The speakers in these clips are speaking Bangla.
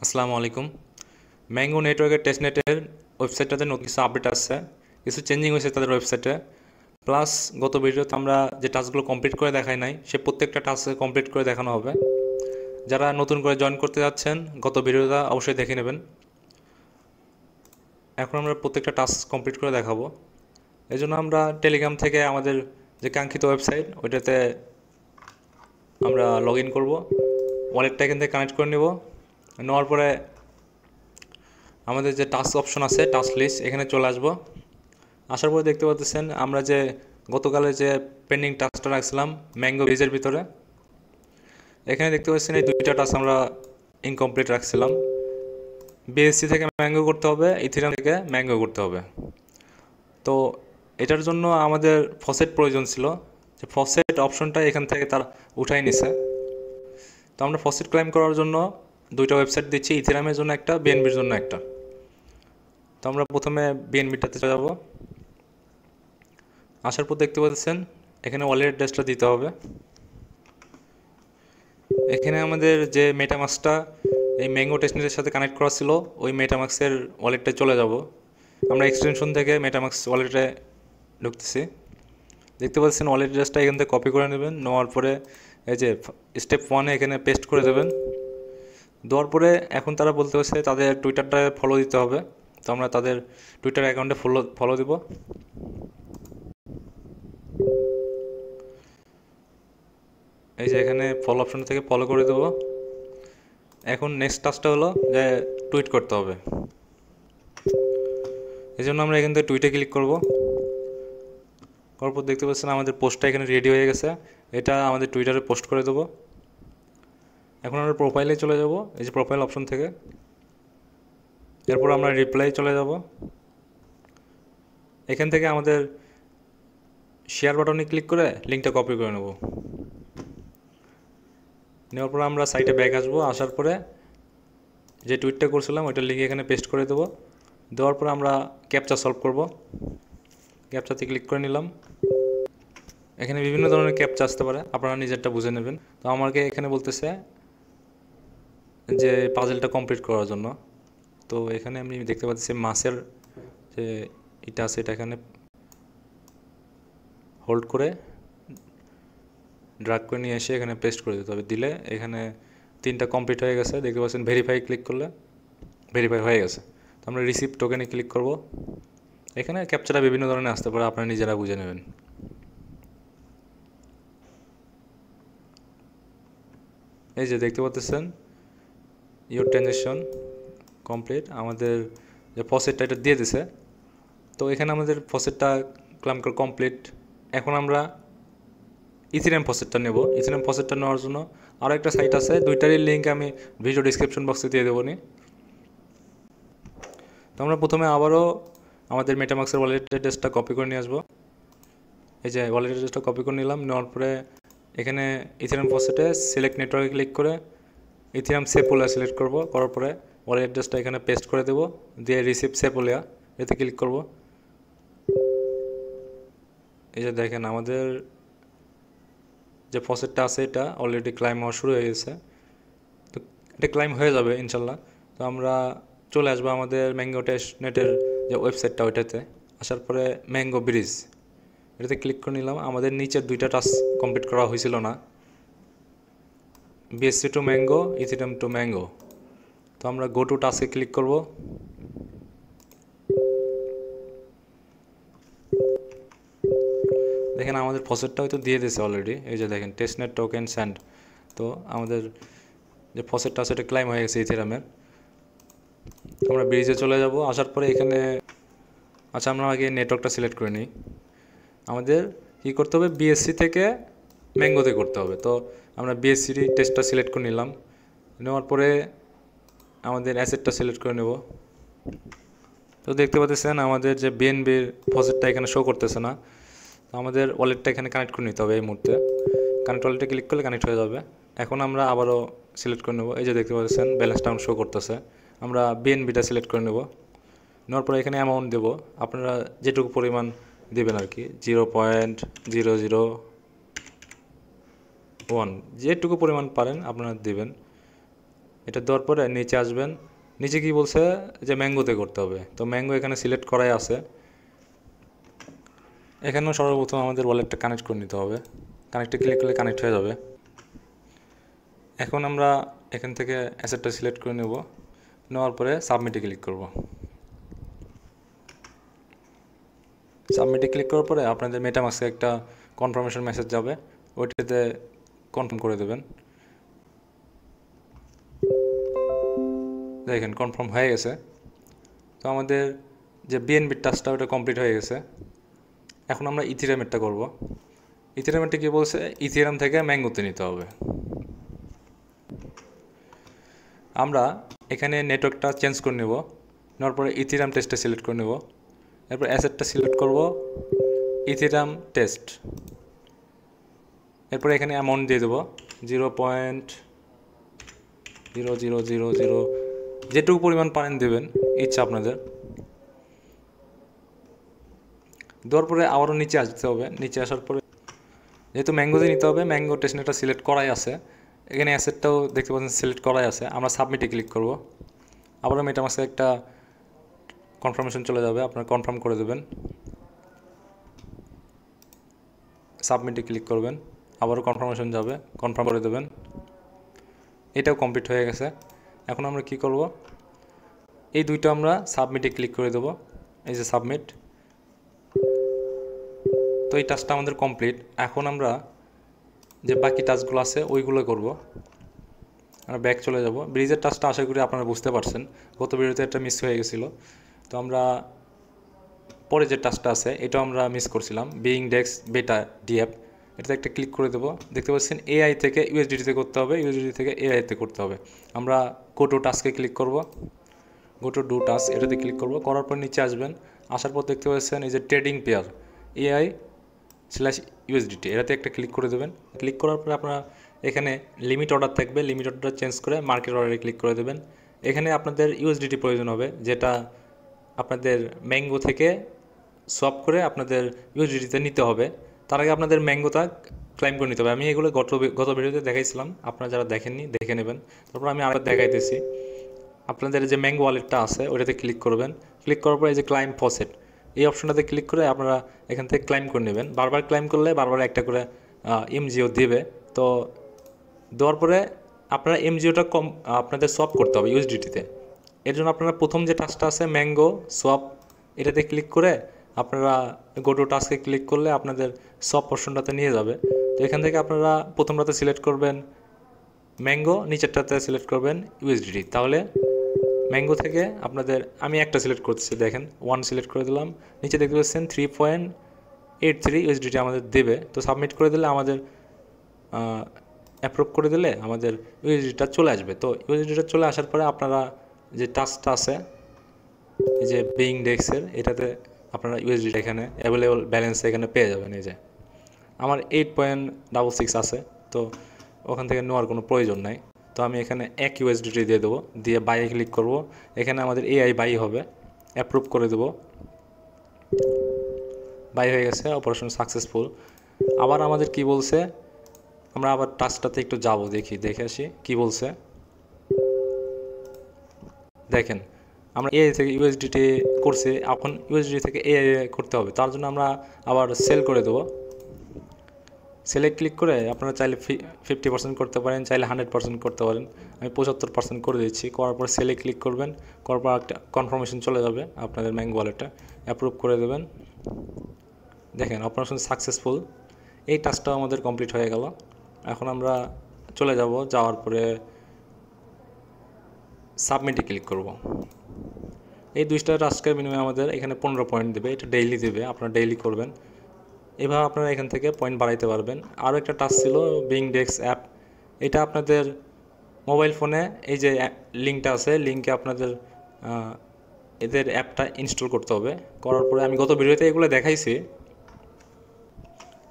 আসসালামু আলাইকুম। ম্যাঙ্গো নেটওয়ার্কের টেস্টনেটের ওয়েবসাইটটাতে নতুন কিছু আপডেট আসছে, কিছু চেঞ্জিং হয়েছে তাদের ওয়েবসাইটে। প্লাস গত ভিডিওতে আমরা যে টাস্কগুলো কমপ্লিট করে দেখাই নাই, সে প্রত্যেকটা টাস্ক কমপ্লিট করে দেখানো হবে। যারা নতুন করে জয়েন করতে যাচ্ছেন, গত ভিডিওটা অবশ্যই দেখে নেবেন। এখন আমরা প্রত্যেকটা টাস্ক কমপ্লিট করে দেখাবো। এই জন্য আমরা টেলিগ্রাম থেকে আমাদের যে কাঙ্ক্ষিত ওয়েবসাইট ওইটাতে আমরা লগ ইন করবো, ওয়ালেটটা এখান থেকে কানেক্ট করে নেব। নেওয়ার পরে আমাদের যে টাস্ক অপশন আছে, টাস্ক লিস্ট, এখানে চলে আসবো। আসার পরে দেখতে পাচ্ছেন আমরা যে গতকালে যে পেন্ডিং টাস্কটা রাখছিলাম ম্যাঙ্গো ব্রিজের ভিতরে, এখানে দেখতে পাচ্ছেন এই দুইটা টাস্ক আমরা ইনকমপ্লিট রাখছিলাম। বিএসসি থেকে ম্যাঙ্গো করতে হবে, ইথিরাম থেকে ম্যাঙ্গো করতে হবে। তো এটার জন্য আমাদের ফসেট প্রয়োজন ছিল, যে ফসেট অপশনটা এখান থেকে তারা উঠাই নিছে। তো আমরা ফসেট ক্লাইম করার জন্য দুইটা ওয়েবসাইট দিচ্ছি, ইথিরামের জন্য একটা, বিএনবির জন্য একটা। তো আমরা প্রথমে বিএনবিটাতে চলে যাব। আসার পর দেখতে পাচ্ছেন এখানে ওয়ালেট অ্যাড্রেসটা দিতে হবে। এখানে আমাদের যে মেটামাক্সটা এই ম্যাঙ্গো টেস্টনেটের সাথে কানেক্ট করা ছিল, ওই মেটামাক্সের ওয়ালেটে চলে যাব। আমরা এক্সটেনশন থেকে মেটামাক্স ওয়ালেটে ঢুকতেছি। দেখতে পাচ্ছেন ওয়ালেট অ্যাড্রেসটা এখান থেকে কপি করে নেবেন। নেওয়ার পরে এই যে স্টেপ 1-এ এখানে পেস্ট করে দেবেন। দেওয়ার পরে এখন তারা বলতে হচ্ছে তাদের টুইটারটা ফলো দিতে হবে। তো আমরা তাদের টুইটার অ্যাকাউন্টে ফলো দিব। এই যে এখানে ফলো অপশন থেকে ফলো করে দেবো। এখন নেক্সট টাস্কটা হলো যে টুইট করতে হবে। এই জন্য আমরা এখান থেকে টুইটে ক্লিক করব। করার পর দেখতে পাচ্ছেন আমাদের পোস্টটা এখানে রেডি হয়ে গেছে। এটা আমাদের টুইটারে পোস্ট করে দেবো। এখন আমরা প্রোফাইলে চলে যাব, এই যে প্রোফাইল অপশন থেকে। এরপর আমরা রিপ্লাই চলে যাব। এখান থেকে আমাদের শেয়ার বাটনে ক্লিক করে লিঙ্কটা কপি করে নেব। নেওয়ার পর আমরা সাইটে ব্যাক আসবো। আসার পরে যে টুইটটা করছিলাম ওইটার লিঙ্ক এখানে পেস্ট করে দেবো। দেওয়ার পর আমরা ক্যাপচা সলভ করব। ক্যাপচাতে ক্লিক করে নিলাম। এখানে বিভিন্ন ধরনের ক্যাপচা আসতে পারে, আপনারা নিজেরটা বুঝে নেবেন। তো আমাকে এখানে বলতেছে যে পাজেলটা কমপ্লিট করার জন্য। তো এখানে আমি দেখতে পাচ্ছি মাছের যে এটা আছে, এটা এখানে হোল্ড করে ড্রাগ করে নিয়ে এসে এখানে পেস্ট করে দিতে হবে। দিলে এখানে 3টা কমপ্লিট হয়ে গেছে। দেখতে পাচ্ছেন ভেরিফাই ক্লিক করলে ভেরিফাই হয়ে গেছে। তো আমরা রিসিভ টোকেনে ক্লিক করব। এখানে ক্যাপচাটা বিভিন্ন ধরনের আসতে পারে, আপনারা নিজেরা বুঝে নেবেন। এই যে দেখতে পাচ্ছেন ইউর ট্রানজ্যাকশন কমপ্লিট, আমাদের যে ফসেটটা এটা দিয়ে দিছে। তো এখানে আমাদের ফসেটটা ক্লাম করে কমপ্লিট। এখন আমরা ইথিরিয়াম ফসেটটা নেব। ইথিরিয়াম ফসেটটা নেওয়ার জন্য আরও একটা সাইট আছে, দুইটারই লিঙ্ক আমি ভিডিও ডিসক্রিপশন বক্সে দিয়ে দেবো নি। তো আমরা প্রথমে আবারও আমাদের মেটামাক্সের ওয়ালেট অ্যাড্রেসটা কপি করে নিয়ে আসবো। এই যে ওয়ালেট অ্যাড্রেসটা কপি করে নিলাম। নেওয়ার পরে এখানে ইথিরিয়াম ফসেটে সিলেক্ট নেটওয়ার্কে ক্লিক করে ইথিরিয়াম সেপুলিয়া সিলেক্ট করব। করার পরে ওয়ালেট অ্যাড্রেসটা এখানে পেস্ট করে দেবো, দিয়ে রিসিভ সেপুলিয়া এতে ক্লিক করব। এই যে দেখেন আমাদের যে ফসেটটা আছে এটা অলরেডি ক্লাইম হওয়া শুরু হয়ে গেছে। তো এটা ক্লাইম হয়ে যাবে ইনশাল্লাহ। তো আমরা চলে আসবো আমাদের ম্যাঙ্গো টেস্টনেটের যে ওয়েবসাইটটা, ওইটাতে আসার পরে ম্যাঙ্গো ব্রিজ এটাতে ক্লিক করে নিলাম। আমাদের নিচের দুইটা টাস্ক কমপ্লিট করা হয়েছিল না, BSC to mango, Ethereum to mango. তো আমরা গো টু টাস্কে ক্লিক করব। দেখেন আমাদের ফসেটটা হয়তো দিয়ে দিয়েছে অলরেডি। এই যে দেখেন টেস্টনেট টোকেন স্যান্ড। তো আমাদের যে ফসেটটা আছে এটা ক্লাইম হয়ে গেছে ইথিরিয়ামের। আমরা ব্রিজে চলে যাব। আসার পরে এখানে আচ্ছা আমরা আগে নেটওয়ার্কটা সিলেক্ট করে নিই। আমাদের কী করতে হবে, বিএসসি থেকে ম্যাঙ্গোতে করতে হবে। তো আমরা বিএসসির টেস্টটা সিলেক্ট করে নিলাম। নেওয়ার পরে আমাদের অ্যাসেটটা সিলেক্ট করে নেব। তো দেখতে পাচ্ছেন আমাদের যে বিএনবির ফসেটটা এখানে শো করতেছে না। তো আমাদের ওয়ালেটটা এখানে কানেক্ট করে নিতে হবে এই মুহূর্তে। কানেক্ট ওয়ালেটে ক্লিক করলে কানেক্ট হয়ে যাবে। এখন আমরা আবারও সিলেক্ট করে নেব। এই যে দেখতে পাচ্ছেন ব্যালেন্সটা শো করতেছে। আমরা বিএনবিটা সিলেক্ট করে নেব। নেওয়ার পরে এখানে অ্যামাউন্ট দেবো, আপনারা যেটুকু পরিমাণ দেবেন আর কি, 0.001 যেটুকু পরিমাণ পারেন আপনারা দেবেন। এটা দেওয়ার পরে নিচে আসবেন, নিচে কি বলছে যে ম্যাঙ্গোতে করতে হবে, তো ম্যাঙ্গো এখানে সিলেক্ট করাই আছে। এখানেও সর্বপ্রথম আমাদের ওয়ালেটটা কানেক্ট করে নিতে হবে, কানেক্টে ক্লিক করলে কানেক্ট হয়ে যাবে। এখন আমরা এখান থেকে অ্যাসেটটা সিলেক্ট করে নেব, নেওয়ার পরে সাবমিটে ক্লিক করব। সাবমিটে ক্লিক করার পরে আপনাদের মেটামাস্কে একটা কনফার্মেশন মেসেজ যাবে, ওইটাতে কনফার্ম করে দেবেন। দেখেন কনফার্ম হয়ে গেছে। তো আমাদের যে বিএনবি টাস্কটা ওটা কমপ্লিট হয়ে গেছে। এখন আমরা ইথিরিয়ামেরটা করব। ইথিরিয়ামেরটা কি বলছে, ইথিরিয়াম থেকে ম্যাঙ্গোতে নিতে হবে। আমরা এখানে নেটওয়ার্কটা চেঞ্জ করে নেব, নেওয়ার পরে ইথিরিয়াম টেস্টটা সিলেক্ট করে নেব, এরপর অ্যাসেটটা সিলেক্ট করব ইথিরিয়াম টেস্ট। এরপরে এখানে অ্যামাউন্ট দিয়ে দেবো 0.0000, যেটুকু পরিমাণ পারেন দেবেন, ইচ্ছা আপনাদের। দেওয়ার পরে আবারও নিচে আসতে হবে, নিচে আসার পরে যেহেতু ম্যাঙ্গোতে নিতে হবে, ম্যাঙ্গো টেস্টনেটটা সিলেক্ট করাই আছে, এখানে অ্যাসেটটাও দেখতে পাচ্ছেন সিলেক্ট করাই আছে। আমরা সাবমিটে ক্লিক করব, আবারও মেটামাস্কে একটা কনফার্মেশন চলে যাবে, আপনারা কনফার্ম করে দেবেন। সাবমিটে ক্লিক করবেন, আবারও কনফার্মেশন যাবে, কনফার্ম করে দেবেন। এটাও কমপ্লিট হয়ে গেছে। এখন আমরা কি করব, এই দুইটা আমরা সাবমিটে ক্লিক করে দেব, এই যে সাবমিট। তো এই টাস্কটা আমাদের কমপ্লিট। এখন আমরা যে বাকি টাস্কগুলো আছে ওইগুলো করব। আমরা ব্যাক চলে যাব। ব্রিজের টাস্কটা আশা করি আপনারা বুঝতে পারছেন, গত ভিডিওতে একটা মিস হয়ে গেছিলো। তো আমরা পরে যে টাস্কটা আছে এটাও আমরা মিস করছিলাম, বিইং ডেক্স বেটা ডিএপ, এটাতে একটা ক্লিক করে দেবো। দেখতে পাচ্ছেন এআই থেকে ইউএসডিটিতে করতে হবে, ইউএসডিটি থেকে এআইতে করতে হবে। আমরা গো টু টাস্কে ক্লিক করব, গো টু ডু টাস্ক এটাতে ক্লিক করব, করার পর নিচে আসবেন। আসার পর দেখতে পাচ্ছেন এই যে ট্রেডিং পেয়ার AI/USDT, এটাতে একটা ক্লিক করে দেবেন। ক্লিক করার পরে আপনারা এখানে লিমিট অর্ডার থাকবে, লিমিট অর্ডারটা চেঞ্জ করে মার্কেট অর্ডারে ক্লিক করে দেবেন। এখানে আপনাদের ইউএসডিটি প্রয়োজন হবে, যেটা আপনাদের ম্যাঙ্গো থেকে সোয়াপ করে আপনাদের ইউএসডিটিতে নিতে হবে। তার আগে আপনাদের ম্যাঙ্গোটা ক্লাইম করে নিতে হবে। আমি এগুলো গত ভিডিওতে দেখাইছিলাম, আপনারা যারা দেখেননি দেখে নেবেন। তারপর আমি আরেকবার দেখাইতেছি। আপনাদের যে ম্যাঙ্গো ওয়ালেটটা আছে ওইটাতে ক্লিক করবেন, ক্লিক করার পর এই যে ক্লাইম ফসেট, এই অপশনটাতে ক্লিক করে আপনারা এখান থেকে ক্লাইম করে নেবেন। বারবার ক্লাইম করলে বারবার একটা করে এমজিও দেবে। তো দেওয়ার পরে আপনারা এমজিওটা আপনাদের সোয়াপ করতে হবে ইউএসডিটিতে। এর জন্য আপনারা প্রথম যে টাস্কটা আছে ম্যাঙ্গো সোয়াপ, এটাতে ক্লিক করে আপনারা গো টু টাস্কে ক্লিক করলে আপনাদের সোয়াপ অপশনটাতে নিয়ে যাবে। তো এখান থেকে আপনারা প্রথমটাতে সিলেক্ট করবেন ম্যাঙ্গো, নিচেরটাতে সিলেক্ট করবেন ইউএসডিটি। তাহলে ম্যাঙ্গো থেকে আপনাদের আমি একটা সিলেক্ট করতেছি, দেখেন 1 সিলেক্ট করে দিলাম, নিচে দেখতে পাচ্ছেন 3.83 ইউএসডিটি আমাদের দেবে। তো সাবমিট করে দিলে আমাদের অ্যাপ্রুভ করে দিলে আমাদের ইউএসডিটা চলে আসবে। তো ইউএসডিটা চলে আসার পরে আপনারা যে টাস্কটা আছে এই যে বিইং ডেক্সের, এটাতে আপনারা ইউএসডিটা এখানে অ্যাভেলেবল ব্যালেন্স এখানে পেয়ে যাবেন। এই যে আমার 8.66 আছে, তো ওখান থেকে নেওয়ার কোনো প্রয়োজন নাই। তো আমি এখানে 1 ইউএসডিটি দিয়ে দেবো, দিয়ে বাইয়ে ক্লিক করব। এখানে আমাদের AI বাই হবে, অ্যাপ্রুভ করে দেবো। বাই হয়ে গেছে, অপারেশন সাকসেসফুল। আবার আমাদের কি বলছে, আমরা আবার টাস্কটাতে একটু যাব, দেখে আসি কি বলছে। দেখেন আমরা AI থেকে ইউএসডিটি করছি, এখন ইউএসডিটি থেকে AI করতে হবে। তার জন্য আমরা আবার সেল করে দেবো। সেলে ক্লিক করে আপনারা চাইলে 50% করতে পারেন, চাইলে 100% করতে পারেন। আমি 75% করে দিচ্ছি। করার পর সেলে ক্লিক করবেন, করার পর একটা কনফার্মেশন চলে যাবে আপনাদের ম্যাঙ্গো ওয়ালেটটা, অ্যাপ্রুভ করে দেবেন। দেখেন অপারেশন সাকসেসফুল, এই টাস্কটাও আমাদের কমপ্লিট হয়ে গেল। এখন আমরা চলে যাব, যাওয়ার পরে সাবমিটে ক্লিক করব। এই 2টা টাস্কের বিনিময়ে আমাদের এখানে 15 পয়েন্ট দেবে, এটা ডেইলি দেবে, আপনারা ডেইলি করবেন। এভাবে আপনারা এখান থেকে পয়েন্ট বাড়াইতে পারবেন। আরও একটা টাস্ক ছিল বিইং ডেক্স অ্যাপ, এটা আপনাদের মোবাইল ফোনে এই যে লিঙ্কটা আছে, লিঙ্কে আপনাদের এদের অ্যাপটা ইনস্টল করতে হবে। করার পরে আমি গত ভিডিওতে এগুলো দেখাইছি,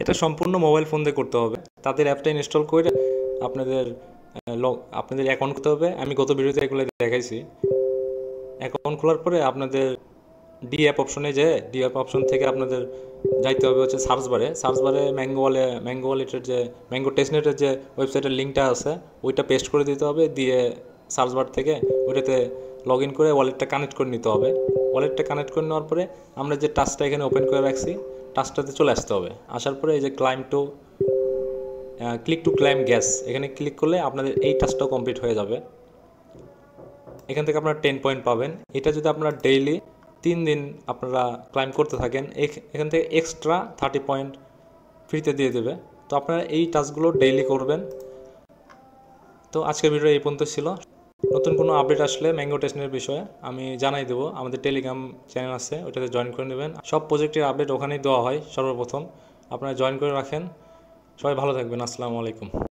এটা সম্পূর্ণ মোবাইল ফোন দিয়ে করতে হবে। তাদের অ্যাপটা ইনস্টল করে আপনাদের অ্যাকাউন্ট করতে হবে। আমি গত ভিডিওতে এগুলো দেখাইছি। অ্যাকাউন্ট খোলার পরে আপনাদের ডি অ্যাপ অপশন থেকে আপনাদের যাইতে হবে হচ্ছে সার্চ বারে ম্যাঙ্গো ওয়ালেটের যে ম্যাঙ্গো টেস্টনেটের যে ওয়েবসাইটের লিঙ্কটা আছে ওইটা পেস্ট করে দিতে হবে, দিয়ে সার্চ বার থেকে ওইটাতে লগ ইন করে ওয়ালেটটা কানেক্ট করে নিতে হবে। ওয়ালেটটা কানেক্ট করে নেওয়ার পরে আমরা যে টাস্কটা এখানে ওপেন করে রাখছি টাস্কটাতে চলে আসতে হবে। আসার পরে এই যে ক্লিক টু ক্লাইম গ্যাস এখানে ক্লিক করলে আপনাদের এই টাস্কটাও কমপ্লিট হয়ে যাবে। এখান থেকে আপনারা 10 পয়েন্ট পাবেন। এটা যদি আপনারা ডেইলি 3 দিন আপনারা ক্লাইম করতে থাকেন এখান থেকে এক্সট্রা 30 পয়েন্ট ফ্রিতে দিয়ে দেবে। তো আপনারা এই টাস্কগুলো ডেইলি করবেন। তো আজকের ভিডিও এই পর্যন্ত ছিল। নতুন কোনো আপডেট আসলে ম্যাঙ্গো টেস্টের বিষয়ে আমি জানাই দেবো। আমাদের টেলিগ্রাম চ্যানেল আছে, ওইটাতে জয়েন করে নেবেন। সব প্রজেক্টের আপডেট ওখানেই দেওয়া হয় সর্বপ্রথম, আপনারা জয়েন করে রাখেন। সবাই ভালো থাকবেন। আসসালামু আলাইকুম।